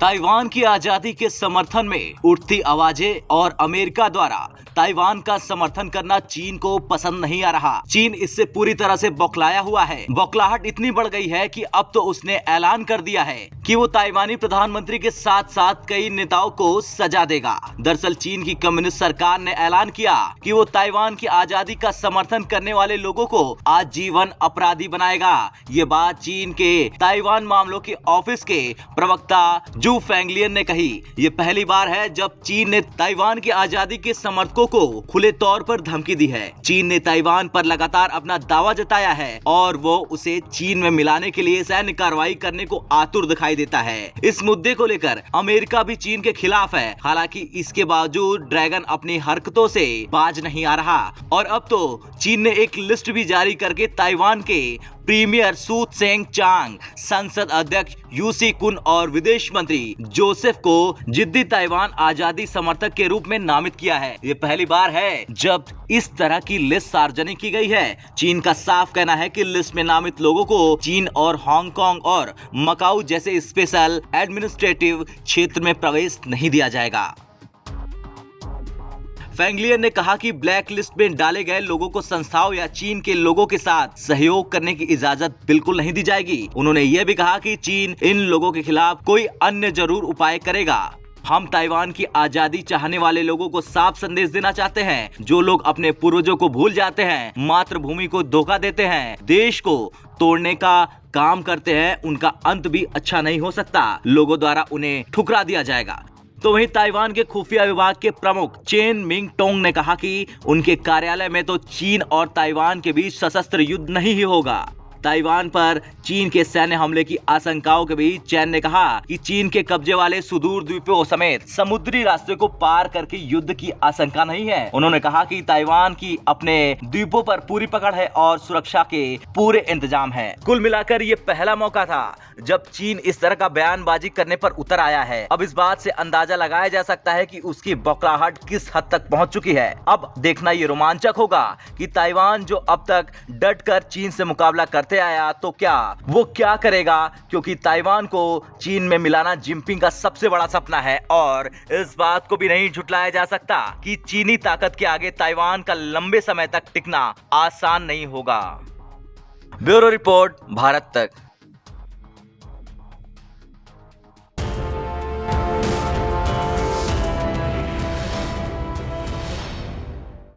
Taiwan की आजादी के समर्थन में उठती आवाजें और अमेरिका द्वारा ताइवान का समर्थन करना चीन को पसंद नहीं आ रहा। चीन इससे पूरी तरह से बौखलाया हुआ है। बौखलाहट इतनी बढ़ गई है कि अब तो उसने ऐलान कर दिया है कि वो ताइवानी प्रधानमंत्री के साथ साथ कई नेताओं को सजा देगा। दरअसल चीन की कम्युनिस्ट सरकार ने ऐलान किया कि वो ताइवान की आजादी का समर्थन करने वाले लोगों को आजीवन अपराधी बनाएगा। ये बात चीन के ताइवान मामलों के ऑफिस के प्रवक्ता जू फेंगलियन ने कही। ये पहली बार है जब चीन ने ताइवान की आजादी के समर्थकों को खुले तौर पर धमकी दी है। चीन ने ताइवान पर लगातार अपना दावा जताया है और वो उसे चीन में मिलाने के लिए सैन्य कार्रवाई करने को आतुर दिखाई देता है। इस मुद्दे को लेकर अमेरिका भी चीन के खिलाफ है। हालांकि इसके बावजूद ड्रैगन अपनी हरकतों से बाज नहीं आ रहा और अब तो चीन ने एक लिस्ट भी जारी करके ताइवान के प्रीमियर सू त्सेंग चांग, संसद अध्यक्ष यू सी कुन और विदेश मंत्री जोसेफ को जिद्दी ताइवान आजादी समर्थक के रूप में नामित किया है। ये पहली बार है जब इस तरह की लिस्ट सार्वजनिक की गई है। चीन का साफ कहना है कि लिस्ट में नामित लोगों को चीन और हांगकांग और मकाऊ जैसे स्पेशल एडमिनिस्ट्रेटिव क्षेत्र में प्रवेश नहीं दिया जाएगा। फेंगलियन ने कहा कि ब्लैक लिस्ट में डाले गए लोगों को संस्थाओं या चीन के लोगों के साथ सहयोग करने की इजाजत बिल्कुल नहीं दी जाएगी। उन्होंने यह भी कहा कि चीन इन लोगों के खिलाफ कोई अन्य जरूर उपाय करेगा। हम ताइवान की आजादी चाहने वाले लोगों को साफ संदेश देना चाहते हैं। जो लोग अपने पूर्वजों को भूल जाते हैं, मातृभूमि को धोखा देते हैं, देश को तोड़ने का काम करते हैं, उनका अंत भी अच्छा नहीं हो सकता। लोगों द्वारा उन्हें ठुकरा दिया जाएगा। तो वहीं ताइवान के खुफिया विभाग के प्रमुख चेन मिंग टोंग ने कहा कि उनके कार्यालय में तो चीन और ताइवान के बीच सशस्त्र युद्ध नहीं ही होगा। ताइवान पर चीन के सैन्य हमले की आशंकाओं के बीच चैन ने कहा कि चीन के कब्जे वाले सुदूर द्वीपों समेत समुद्री रास्ते को पार करके युद्ध की आशंका नहीं है। उन्होंने कहा कि ताइवान की अपने द्वीपों पर पूरी पकड़ है और सुरक्षा के पूरे इंतजाम है। कुल मिलाकर ये पहला मौका था जब चीन इस तरह का बयानबाजी करने पर उतर आया है। अब इस बात से अंदाजा लगाया जा सकता है कि उसकी बौखलाहट किस हद तक पहुंच चुकी है। अब देखना ये रोमांचक होगा कि ताइवान जो अब तक डट कर चीन से मुकाबला करते आया तो वो क्या करेगा, क्योंकि ताइवान को चीन में मिलाना जिनपिंग का सबसे बड़ा सपना है और इस बात को भी नहीं झुठलाया जा सकता कि चीनी ताकत के आगे ताइवान का लंबे समय तक टिकना आसान नहीं होगा। ब्यूरो रिपोर्ट, भारत तक।